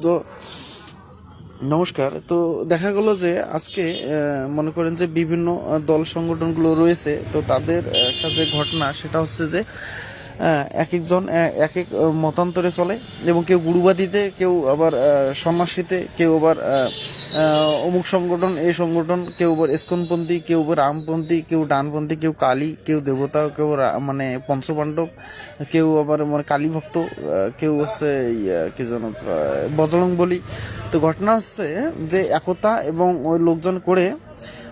তো নমস্কার। তো দেখা গেল যে আজকে মনে করেন যে বিভিন্ন দল সংগঠনগুলো রয়েছে, তো তাদের একটা যে ঘটনা সেটা হচ্ছে যে এক একজন এক এক মতান্তরে চলে, এবং কেউ গুরুবাদীতে, কেউ আবার সন্ন্যাসীতে, কেউ আবার অমুক সংগঠন এই সংগঠন, কেউ আবার ইস্কনপন্থী, কেউ আবার রামপন্থী, কেউ ডানপন্থী, কেউ কালী, কেউ দেবতা, কেউ মানে পঞ্চপাণ্ডব, কেউ আবার মানে কালী ভক্ত, কেউ হচ্ছে কি যেন বজরং বলি। তো ঘটনা হচ্ছে যে একতা এবং ওই লোকজন করে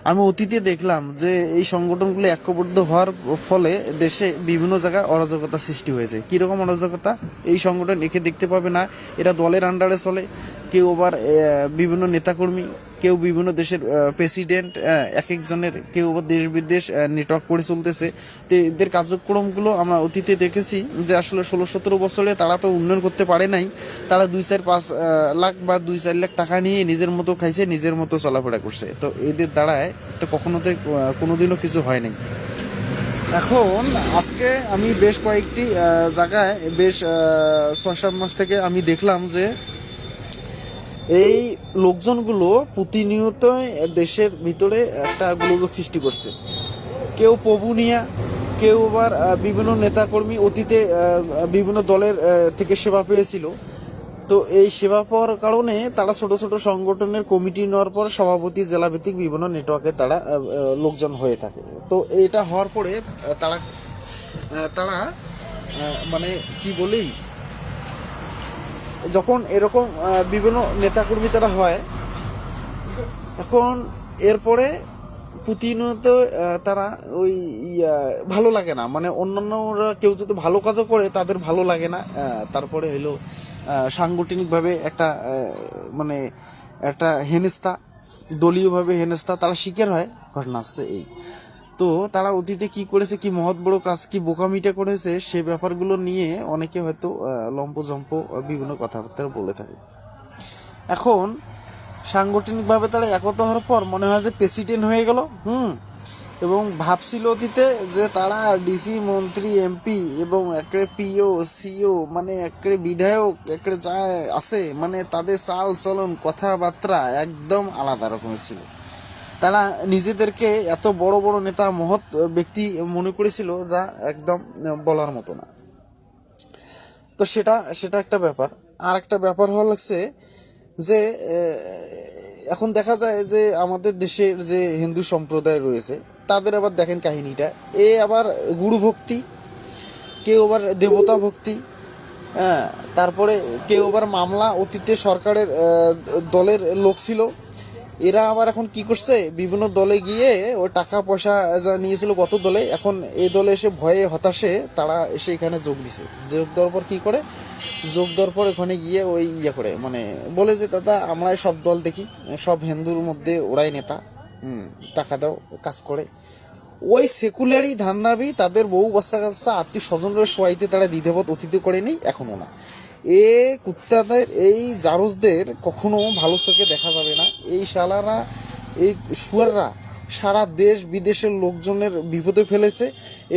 আমি অতীতে দেখলাম যে এই সংগঠনগুলো ঐক্যবদ্ধ হওয়ার ফলে দেশে বিভিন্ন জায়গায় অরাজকতা সৃষ্টি হয়েছে। কীরকম অরাজকতা? এই সংগঠন একে দেখতে পাবে না, এরা দলের আন্ডারে চলে, কেউ আবার বিভিন্ন নেতাকর্মী, কেউ বিভিন্ন দেশের প্রেসিডেন্ট, এক একজনের কেউ আবার দেশ বিদেশ নেটওয়ার্ক করে চলতেছে। তো এদের কার্যক্রমগুলো আমরা অতীতে দেখেছি যে আসলে 16-17 বছরে তারা তো উন্নয়ন করতে পারে নাই। তারা 2-4-5 লাখ বা 2-4 লাখ টাকা নিয়ে নিজের মতো খাইছে, নিজের মতো চলাফেরা করছে। তো এদের দ্বারায় তো কখনোতে কোনোদিনও কিছু হয় নাই। এখন আজকে আমি বেশ কয়েকটি জায়গায় বেশ 6-7 মাস থেকে আমি দেখলাম যে এই লোকজনগুলো প্রতিনিয়তই দেশের ভিতরে একটা গোলযোগ সৃষ্টি করছে। কেউ প্রভু নিয়া, কেউ আবার বিভিন্ন নেতাকর্মী অতীতে বিভিন্ন দলের থেকে সেবা পেয়েছিল। তো এই সেবা পাওয়ার কারণে তারা ছোট ছোট সংগঠনের কমিটি নেওয়ার পর সভাপতি, জেলাভিত্তিক বিভিন্ন নেটওয়ার্কে তারা লোকজন হয়ে থাকে। তো এটা হওয়ার পরে তারা তারা মানে কি বলি, যখন এরকম বিভিন্ন নেতাকর্মী তারা হয়, এখন এরপরে প্রতিনিয়ত তারা ওই ভালো লাগে না, মানে অন্যান্যরা কেউ যদি ভালো কাজও করে তাদের ভালো লাগে না। তারপরে হলো সাংগঠনিকভাবে একটা মানে একটা হেনস্থা, দলীয়ভাবে হেনস্থা তারা শিকার হয়। ঘটনা আসছে এই। তো তারা অতীতে কি করেছে, কি মহৎ বড় কাজ, কি বোকামিটা করেছে, সে ব্যাপারগুলো নিয়ে অনেকে হয়তো লম্পজম্প বিভিন্ন কথাবার্তা বলে থাকে। এখন সাংগঠনিকভাবে তারা একতা হওয়ার পর মনে হয় যে প্রেসিডেন্ট হয়ে গেল। এবং ভাবছিল অতীতে যে তারা ডিসি, মন্ত্রী, এমপি এবং একেবারে পিও, সিও, মানে একেবারে বিধায়ক, একেবারে যা আছে, মানে তাদের চাল চলন কথাবার্তা একদম আলাদা রকমের ছিল। তারা নিজেদেরকে এত বড় বড় নেতা, মহৎ ব্যক্তি মনে করেছিল, যা একদম বলার মতো না। তো সেটা সেটা একটা ব্যাপার। আর একটা ব্যাপার হওয়া লাগছে যে এখন দেখা যায় যে আমাদের দেশের যে হিন্দু সম্প্রদায় রয়েছে তাদের আবার দেখেন কাহিনীটা, আবার গুরু ভক্তি, কেউ আবার দেবতা ভক্তি, হ্যাঁ, তারপরে কেউ আবার মামলা, অতীতে সরকারের দলের লোক ছিল, এরা আবার এখন কি করছে, বিভিন্ন দলে গিয়ে ওই টাকা পয়সা যা নিয়েছিল গত দলে, এখন এই দলে এসে ভয়ে হতাশে তারা এসে এখানে যোগ দিছে। যোগ দেওয়ার পর কী করে, যোগ দেওয়ার পর ওখানে গিয়ে ওই করে, মানে বলে যে দাদা আমরাই সব দল দেখি, সব হিন্দুর মধ্যে ওরাই নেতা, টাকা দাও, কাজ করে। ওই সেকুলারই ধান্দাবি তাদের বউ বাচ্চা কাচ্চা আত্মীয় স্বজনরা সবাইতে তারা দ্বিধাবোধ অতীতে করেনি, এখনও না। কুত্তাদের, এই জারজদের কখনো ভালো চোখে দেখা যাবে না। এই শালারা, এই শুয়াররা সারা দেশ বিদেশের লোকজনের বিপদে ফেলেছে,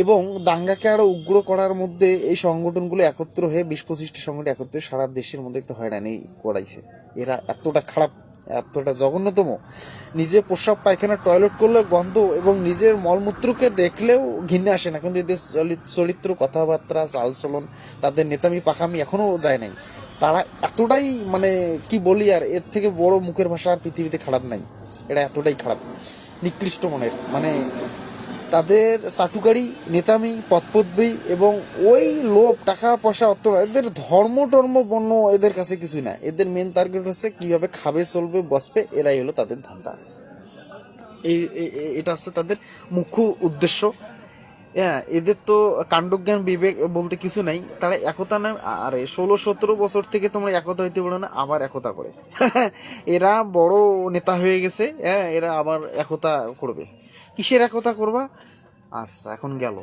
এবং দাঙ্গাকে আরও উগ্র করার মধ্যে এই সংগঠনগুলো একত্র হয়ে 20-25টি সংগঠন একত্রে সারা দেশের মধ্যে একটা হয়রানি করাইছে। এরা এতটা খারাপ, এতটা জঘন্যতম, নিজে প্রস্রাব পায়খানা টয়লেট করলে গন্ধ, এবং নিজের মলমূত্রকে দেখলেও ঘৃণা আসে না, কিন্তু এদের চরিত্র, কথাবার্তা, চালচলন, তাদের নেতামি পাকামি এখনও যায় নাই। তারা এতটাই মানে কি বলি, আর এর থেকে বড় মুখের ভাষা আর পৃথিবীতে খারাপ নাই। এটা এতটাই খারাপ, নিকৃষ্ট মনের, মানে তাদের চাটুকারি, নেতামি, পদপদবি এবং ওই লোভ, টাকা পয়সা, অর্থ, এদের ধর্ম টর্ম বর্ণ এদের কাছে কিছুই না। এদের মেন টার্গেট হচ্ছে কীভাবে খাবে, চলবে, বসবে, এরাই হলো তাদের ধান্দা। এটা হচ্ছে তাদের মুখ্য উদ্দেশ্য। হ্যাঁ, এদের তো কাণ্ডজ্ঞান, বিবেক বলতে কিছু নাই। তারা একতা না, আরে 16-17 বছর থেকে তোমরা একতা হইতে পারো না, আবার একতা করে। এরা বড় নেতা হয়ে গেছে, হ্যাঁ, এরা আবার একতা করবে। কিসের একতা করবা? আচ্ছা, এখন গেল,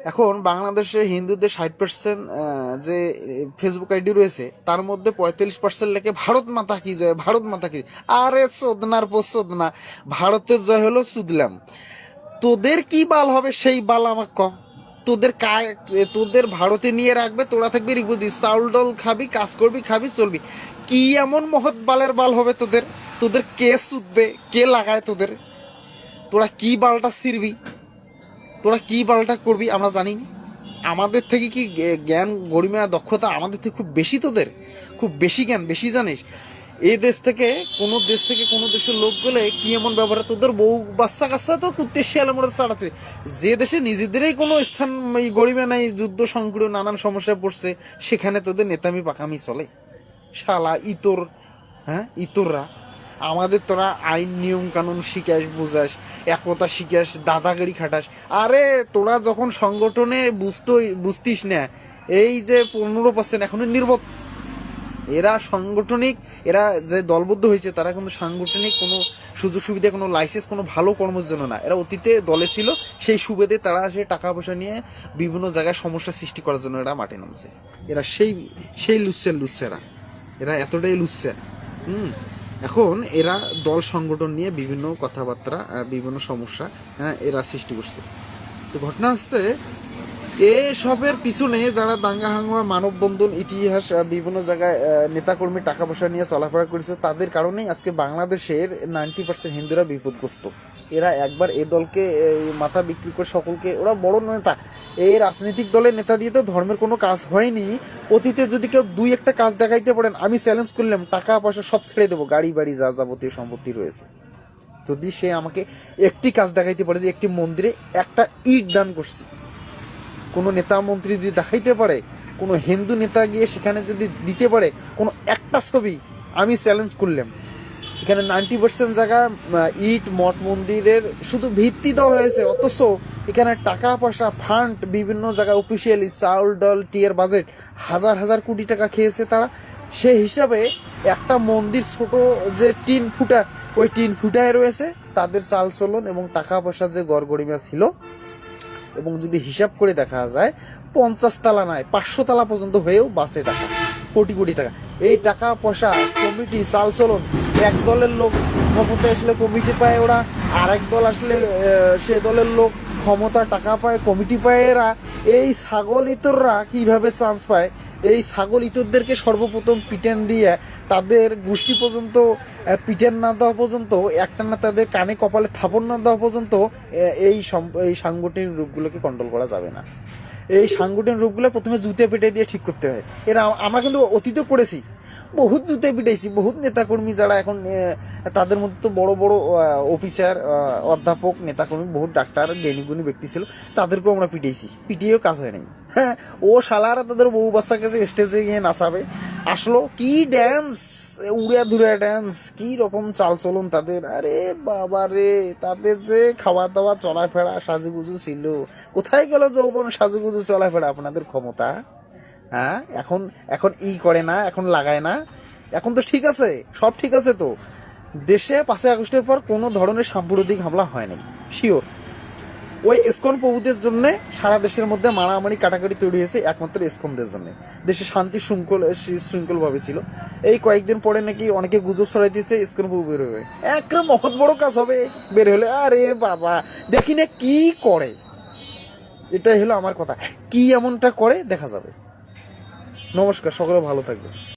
এখন বাংলাদেশে হিন্দুদের 60% যে ফেসবুক আইডি রয়েছে, তার মধ্যে 45% লেখে ভারত মাতা কি জয়, ভারত মাতা কি। আরে চোদনার পর চোদনা, ভারতের জয় হলো সুদলাম, তোদের কি বাল হবে সেই বাল আমার কম। তোদের ভারতে নিয়ে রাখবে, তোরা থাকবি রিপুদি, চাউল ডল খাবি, কাজ করবি, খাবি, চলবি। কি এমন মহৎ বালের বাল হবে তোদের? তোদের কে সুতবে, কে লাগায় তোদের? তোরা কি বালটা ছিড়বি, তোরা কি বালটা করবি আমরা জানি না। আমাদের থেকে কি জ্ঞান গরিমা দক্ষতা আমাদের থেকে খুব বেশি? তোদের খুব বেশি জ্ঞান, বেশি জানিস। এই দেশ থেকে কোনো দেশের লোক গেলে কি এমন ব্যবহার, তোদের বউ বাচ্চা কাচ্চা তো কুত্তে শিয়ালের মধ্যে চাড়াচ্ছে। যে দেশে নিজেদেরই কোনো স্থান গরিমা নাই, যুদ্ধ সংকট নানান সমস্যায় পড়ছে, সেখানে তোদের নেতামি পাকামি চলে। শালা ইতর, হ্যাঁ ইতররা। আমাদের তোরা আইন নিয়ম কানুন শিখাস, বুঝাস, একতা শিখাস, দাদাগিরি খাটাস। আরে তোরা যখন সংগঠনে বুঝতিস না, এই যে 15% এখনো নির্বোধ। এরা সাংগঠনিক, এরা যে দলবদ্ধ হয়েছে তারা কিন্তু সাংগঠনিক কোনো সুযোগ সুবিধা, কোনো লাইসেন্স, কোনো ভালো কর্মের জন্য না। এরা অতীতে দলে ছিল, সেই সুবেদে তারা সে টাকা পয়সা নিয়ে বিভিন্ন জায়গায় সমস্যা সৃষ্টি করার জন্য এরা মাঠে নামছে। এরা সেই লুচ্ছেরা, এরা এতটাই লুচ্ছা। এখন এরা দল সংগঠন নিয়ে বিভিন্ন কথাবার্তা, বিভিন্ন সমস্যা, হ্যাঁ, এরা সৃষ্টি করছে। তো ঘটনা হচ্ছে এসবের পিছনে যারা দাঙ্গা হাঙ্গামা, মানববন্ধন, ইতিহাস, বিভিন্ন জায়গায় নেতাকর্মী টাকা পয়সা নিয়ে চলাফেরা করেছে, তাদের কারণেই আজকে বাংলাদেশের 90% হিন্দুরা বিপদগ্রস্ত। এরা একবার এ দলকে মাথা বিক্রি করে সকলকে, ওরা বড় নেতা, এই রাজনৈতিক দলের নেতা দিয়ে তো ধর্মের কোনো কাজ হয়নি। অতীতে যদি কেউ 2-1টা কাজ দেখাইতে পারেন, আমি চ্যালেঞ্জ করলাম টাকা পয়সা সব ছেড়ে দেবো, গাড়ি বাড়ি যা যাবতীয় সম্পত্তি রয়েছে, যদি সে আমাকে একটি কাজ দেখাইতে পারে যে একটি মন্দিরে একটা ইট দান করছি। কোনো নেতা মন্ত্রী যদি দেখাইতে পারে, কোনো হিন্দু নেতা গিয়ে সেখানে যদি দিতে পারে কোনো একটা ছবি, আমি চ্যালেঞ্জ করলাম এখানে 90% জায়গা ইট মঠ মন্দিরের শুধু ভিত্তি দেওয়া হয়েছে, অথচ এখানে টাকা পয়সা ফান্ড বিভিন্ন জায়গায় অফিসিয়ালি চাউল ডাল টিয়ার বাজেট হাজার হাজার কোটি টাকা খেয়েছে তারা। সেই হিসাবে একটা মন্দির ছোট যে টিন ফুটা, ওই টিন ফুটায় রয়েছে তাদের চাল চলন এবং টাকা পয়সা যে গড়গড়িমা ছিল। এবং যদি হিসাব করে দেখা যায় 50 তালা নয় 500 তালা পর্যন্ত হয়েও বাঁচে টাকা, কোটি কোটি টাকা। এই টাকা পয়সা কমিটি চালচলন, এক দলের লোক ক্ষমতায় আসলে কমিটি পায় ওরা, আরেক দল আসলে সে দলের লোক ক্ষমতা টাকা পায় কমিটি পায় এরা। এই ছাগল ইতররা কীভাবে চান্স পায়? এই ছাগল ইতরদেরকে সর্বপ্রথম পিটেন দিয়ে তাদের গোষ্ঠী পর্যন্ত পিটেন না দেওয়া পর্যন্ত, একটানা তাদের কানে কপালে থাপড় না দেওয়া পর্যন্ত এই সাংগঠনিক রূপগুলোকে কন্ট্রোল করা যাবে না। এই সাংগঠনিক রূপগুলো প্রথমে জুতে পিটে দিয়ে ঠিক করতে হয়। এরা আমরা কিন্তু অতীতে করেছি, বহুত জুতে পিটাইছি, বহুত নেতাকর্মী যারা এখন তাদের মধ্যে তো বড় বড় অফিসার, অধ্যাপক, নেতাকর্মী, বহুত ডাক্তার, জ্ঞানীগুণী ব্যক্তি ছিল, তাদেরকেও আমরা পিটিয়েছি, পিটিয়েও কাজ হয় নাই। হ্যাঁ, ও শালারা তাদের বউ বাচ্চা কাছে স্টেজে গিয়ে নাচাবে, আসলো কি ড্যান্স, উড়িয়া ধুড়িয়া ড্যান্স, কি রকম চালচলন তাদের। আরে বাবা রে, তাদের যে খাওয়া দাওয়া চলাফেরা সাজুগুজু ছিল, কোথায় গেল যৌবন সাজুগুজু চলাফেরা আপনাদের ক্ষমতা? হ্যাঁ, এখন করে না, এখন লাগায় না, এখন তো ঠিক আছে, সব ঠিক আছে। তো দেশে 5ই আগস্টের পর কোনো ধরনের সাম্প্রদায়িক হামলা হয় নাই, শিওর। ওই ইসকন প্রভুদের জন্য সারা দেশের মধ্যে মারামারি কাটাকাটি তৈরি হয়েছে, একমাত্র ইসকনদের জন্য। দেশে শান্তি শৃঙ্খলভাবে ছিল। এই কয়েকদিন পরে নাকি অনেকে গুজব ছড়াই দিয়েছে ইসকন প্রভু বের হবে, একরকম মহৎ বড় কাজ হবে বের হলে। আরে বাবা, দেখি না কি করে, এটাই হলো আমার কথা। কি এমনটা করে দেখা যাবে। নমস্কার, সকলে ভালো থাকবে।